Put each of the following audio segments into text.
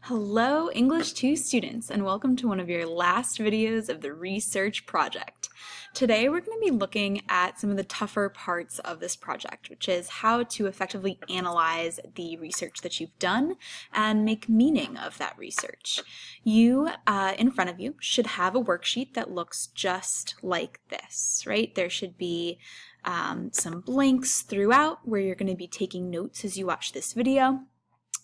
Hello, English 2 students, and welcome to one of your last videos of the research project. Today we're going to be looking at some of the tougher parts of this project, which is how to effectively analyze the research that you've done and make meaning of that research. You, in front of you, should have a worksheet that looks just like this, right? There should be some blanks throughout where you're going to be taking notes as you watch this video.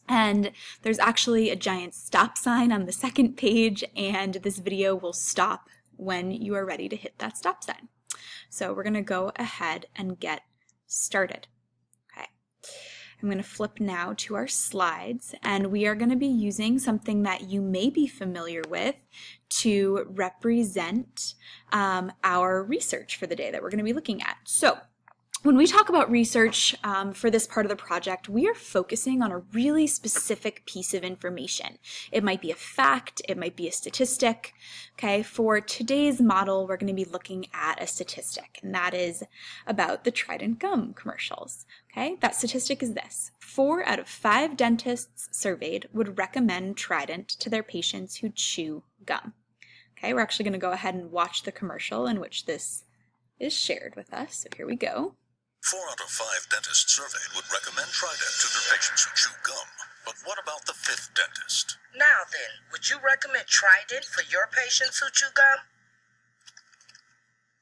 And there's actually a giant stop sign on the second page, and this video will stop when you are ready to hit that stop sign. So we're going to go ahead and get started. Okay. I'm going to flip now to our slides, and we are going to be using something that you may be familiar with to represent our research for the day that we're going to be looking at. So when we talk about research for this part of the project, we are focusing on a really specific piece of information. It might be a fact, it might be a statistic. Okay, for today's model, we're going to be looking at a statistic, and that is about the Trident gum commercials. Okay, that statistic is this: 4 out of 5 dentists surveyed would recommend Trident to their patients who chew gum. Okay, we're actually going to go ahead and watch the commercial in which this is shared with us. So here we go. 4 out of 5 dentists surveyed would recommend Trident to their patients who chew gum. But what about the 5th dentist? Now then, would you recommend Trident for your patients who chew gum?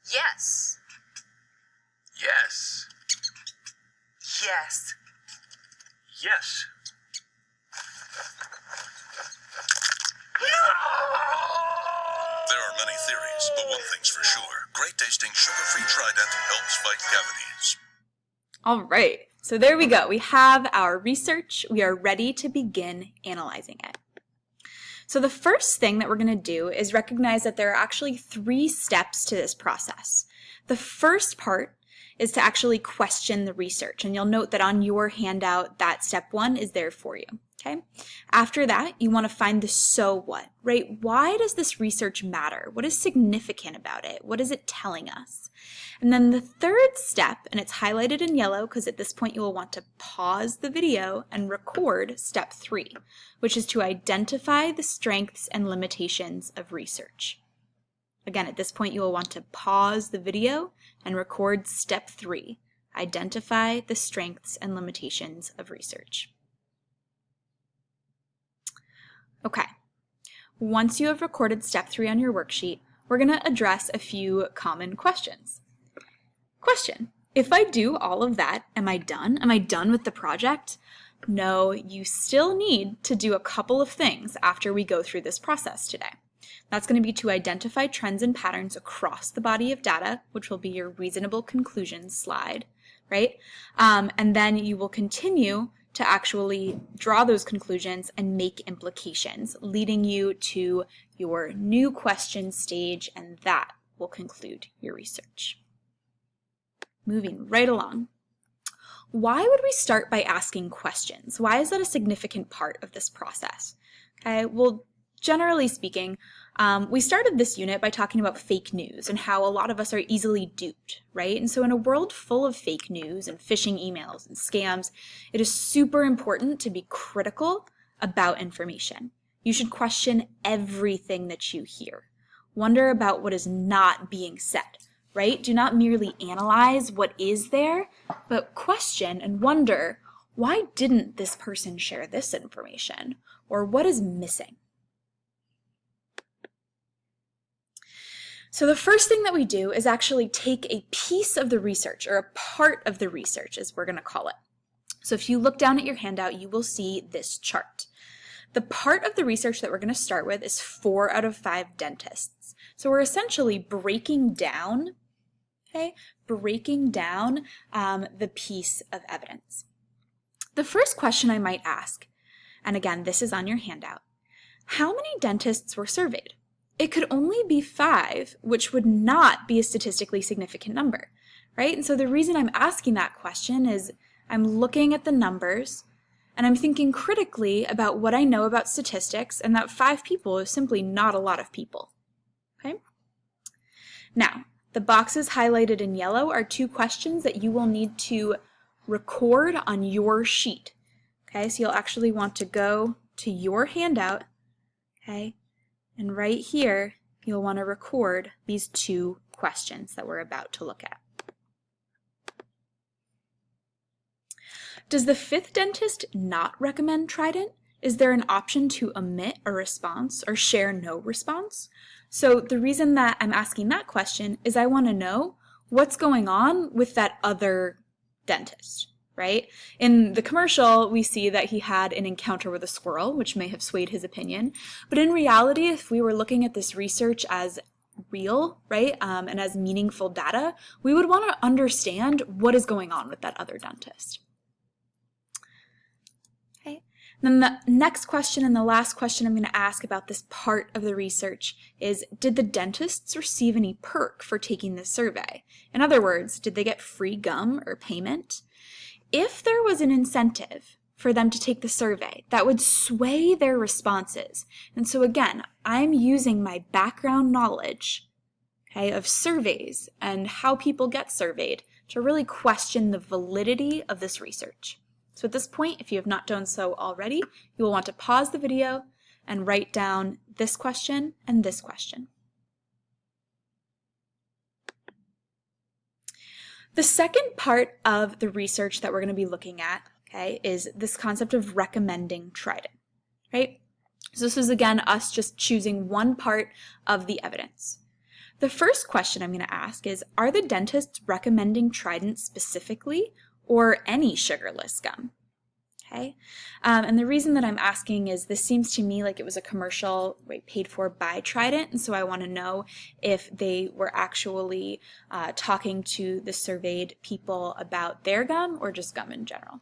Yes. Yes. Yes. Yes. There are many theories, but one thing's for sure. Great tasting sugar-free Trident helps fight cavities. All right, so there we go. We have our research. We are ready to begin analyzing it. So the first thing that we're going to do is recognize that there are actually 3 steps to this process. The first part is to actually question the research, and you'll note that on your handout that step 1 is there for you. Okay. After that, you want to find the so what, right? Why does this research matter? What is significant about it? What is it telling us? And then the third step, and it's highlighted in yellow because at this point you will want to pause the video and record step 3, which is to identify the strengths and limitations of research. Again, at this point you will want to pause the video and record step 3, identify the strengths and limitations of research. Okay, once you have recorded step 3 on your worksheet, we're going to address a few common questions. Question: if I do all of that, am I done? Am I done with the project? No, you still need to do a couple of things after we go through this process today. That's going to be to identify trends and patterns across the body of data, which will be your reasonable conclusions slide, right? And then you will continue to actually draw those conclusions and make implications, leading you to your new question stage, and that will conclude your research. Moving right along. Why would we start by asking questions? Why is that a significant part of this process? Okay, well, generally speaking, we started this unit by talking about fake news and how a lot of us are easily duped, right? And so in a world full of fake news and phishing emails and scams, it is super important to be critical about information. You should question everything that you hear. Wonder about what is not being said, right? Do not merely analyze what is there, but question and wonder, why didn't this person share this information? Or what is missing? So the first thing that we do is actually take a piece of the research, or a part of the research as we're going to call it. So if you look down at your handout, you will see this chart. The part of the research that we're going to start with is 4 out of 5 dentists. So we're essentially breaking down, the piece of evidence. The first question I might ask, and again, this is on your handout, how many dentists were surveyed? It could only be 5, which would not be a statistically significant number, right? And so the reason I'm asking that question is I'm looking at the numbers and I'm thinking critically about what I know about statistics, and that 5 people is simply not a lot of people, okay? Now, the boxes highlighted in yellow are 2 questions that you will need to record on your sheet, okay? So you'll actually want to go to your handout, okay, and right here, you'll want to record these 2 questions that we're about to look at. Does the 5th dentist not recommend Trident? Is there an option to omit a response or share no response? So the reason that I'm asking that question is I want to know what's going on with that other dentist, right? In the commercial, we see that he had an encounter with a squirrel, which may have swayed his opinion. But in reality, if we were looking at this research as real, right, and as meaningful data, we would want to understand what is going on with that other dentist. Then the next question and the last question I'm going to ask about this part of the research is, did the dentists receive any perk for taking this survey? In other words, did they get free gum or payment? If there was an incentive for them to take the survey, that would sway their responses. And so again, I'm using my background knowledge, okay, of surveys and how people get surveyed to really question the validity of this research. So at this point, if you have not done so already, you will want to pause the video and write down this question and this question. The second part of the research that we're going to be looking at, okay, is this concept of recommending Trident, right? So this is again us just choosing one part of the evidence. The first question I'm going to ask is, are the dentists recommending Trident specifically, or any sugarless gum? Okay, and the reason that I'm asking is this seems to me like it was a commercial, right, paid for by Trident, and so I want to know if they were actually talking to the surveyed people about their gum or just gum in general.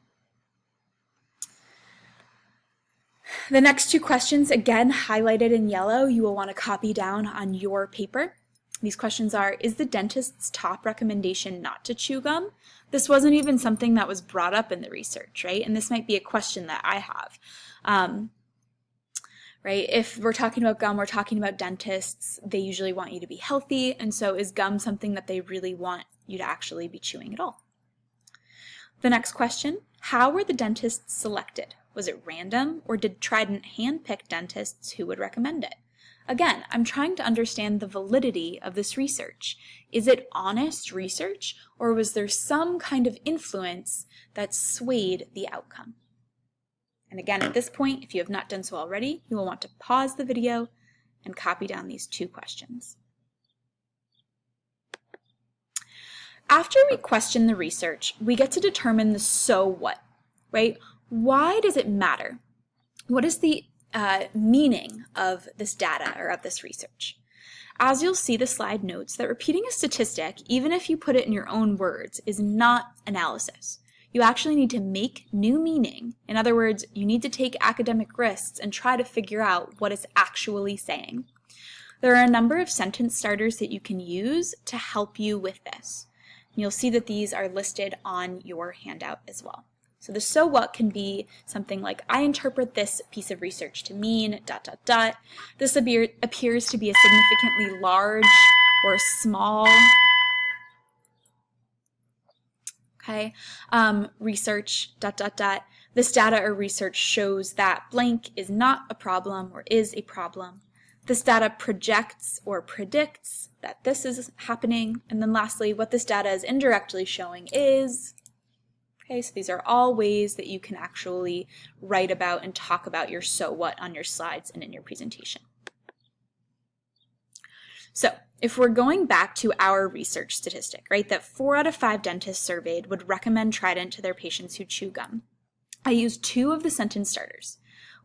The next 2 questions, again highlighted in yellow, you will want to copy down on your paper. These questions are, is the dentist's top recommendation not to chew gum? This wasn't even something that was brought up in the research, right? And this might be a question that I have. Right? If we're talking about gum, we're talking about dentists. They usually want you to be healthy. And so is gum something that they really want you to actually be chewing at all? The next question, how were the dentists selected? Was it random, or did Trident handpick dentists who would recommend it? Again, I'm trying to understand the validity of this research. Is it honest research, or was there some kind of influence that swayed the outcome? And again, at this point, if you have not done so already, you will want to pause the video and copy down these 2 questions. After we question the research, we get to determine the so what, right? Why does it matter? What is the meaning of this data or of this research? As you'll see, the slide notes that repeating a statistic, even if you put it in your own words, is not analysis. You actually need to make new meaning. In other words, you need to take academic risks and try to figure out what it's actually saying. There are a number of sentence starters that you can use to help you with this. You'll see that these are listed on your handout as well. So the so what can be something like, I interpret this piece of research to mean ... This appears to be a significantly large or small research ... This data or research shows that blank is not a problem or is a problem. This data projects or predicts that this is happening. And then lastly, what this data is indirectly showing is... Okay, so these are all ways that you can actually write about and talk about your so what on your slides and in your presentation. So if we're going back to our research statistic, right, that 4 out of 5 dentists surveyed would recommend Trident to their patients who chew gum, I used 2 of the sentence starters.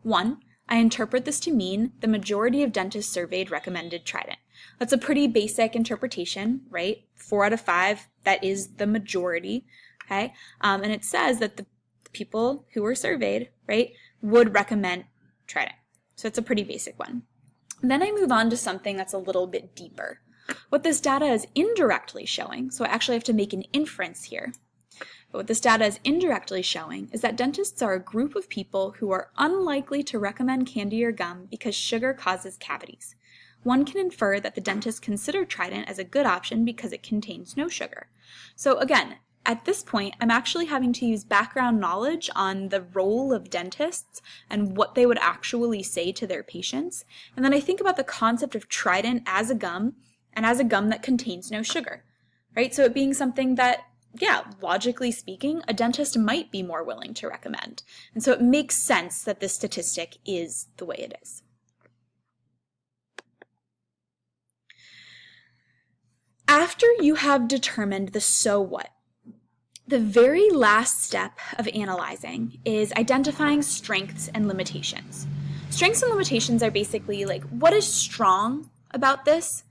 1, I interpret this to mean the majority of dentists surveyed recommended Trident. That's a pretty basic interpretation, right? 4 out of 5, that is the majority. Okay, and it says that the people who were surveyed, right, would recommend Trident. So it's a pretty basic one. Then I move on to something that's a little bit deeper. What this data is indirectly showing, so I actually have to make an inference here, but what this data is indirectly showing is that dentists are a group of people who are unlikely to recommend candy or gum because sugar causes cavities. One can infer that the dentists consider Trident as a good option because it contains no sugar. So again, at this point, I'm actually having to use background knowledge on the role of dentists and what they would actually say to their patients. And then I think about the concept of Trident as a gum and as a gum that contains no sugar, right? So it being something that, yeah, logically speaking, a dentist might be more willing to recommend. And so it makes sense that this statistic is the way it is. After you have determined the so what, the very last step of analyzing is identifying strengths and limitations. Strengths and limitations are basically like what is strong about this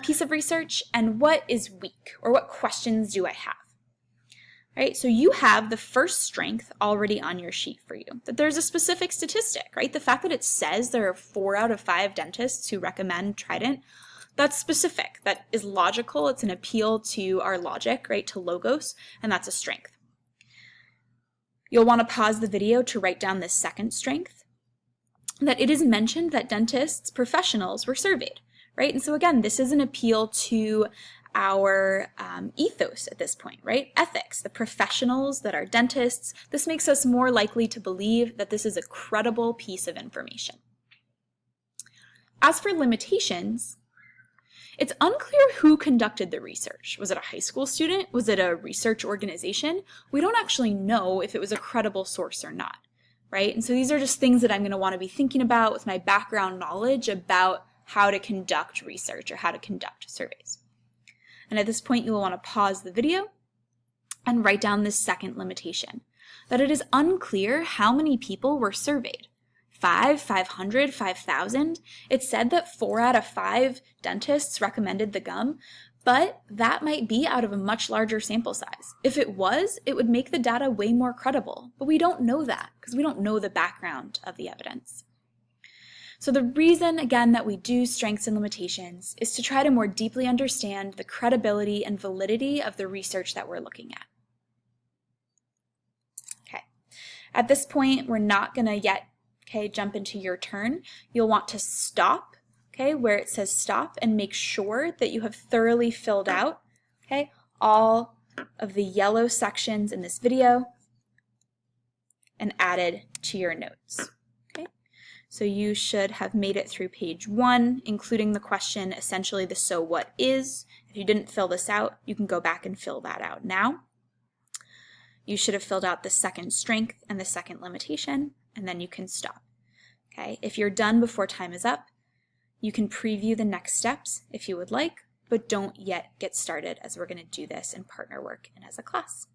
piece of research and what is weak, or what questions do I have. Right? So you have the first strength already on your sheet for you, that there's a specific statistic, right? The fact that it says there are 4 out of 5 dentists who recommend Trident, that's specific, that is logical, it's an appeal to our logic, right, to logos, and that's a strength. You'll want to pause the video to write down this second strength, that it is mentioned that dentists, professionals, were surveyed, right? And so again, this is an appeal to our ethos at this point, right? Ethics, the professionals that are dentists. This makes us more likely to believe that this is a credible piece of information. As for limitations, it's unclear who conducted the research. Was it a high school student? Was it a research organization? We don't actually know if it was a credible source or not, right? And so these are just things that I'm going to want to be thinking about with my background knowledge about how to conduct research or how to conduct surveys. And at this point, you will want to pause the video and write down this second limitation, that it is unclear how many people were surveyed. 5, 500, 5,000. It said that 4 out of 5 dentists recommended the gum, but that might be out of a much larger sample size. If it was, it would make the data way more credible, but we don't know that because we don't know the background of the evidence. So the reason, again, that we do strengths and limitations is to try to more deeply understand the credibility and validity of the research that we're looking at. Okay, at this point, we're not going to yet jump into your turn. You'll want to stop, where it says stop, and make sure that you have thoroughly filled out, all of the yellow sections in this video and added to your notes. So you should have made it through page 1, including the question, essentially the so what is. If you didn't fill this out, you can go back and fill that out now. You should have filled out the second strength and the second limitation, and then you can stop. If you're done before time is up, you can preview the next steps if you would like, but don't yet get started as we're going to do this in partner work and as a class.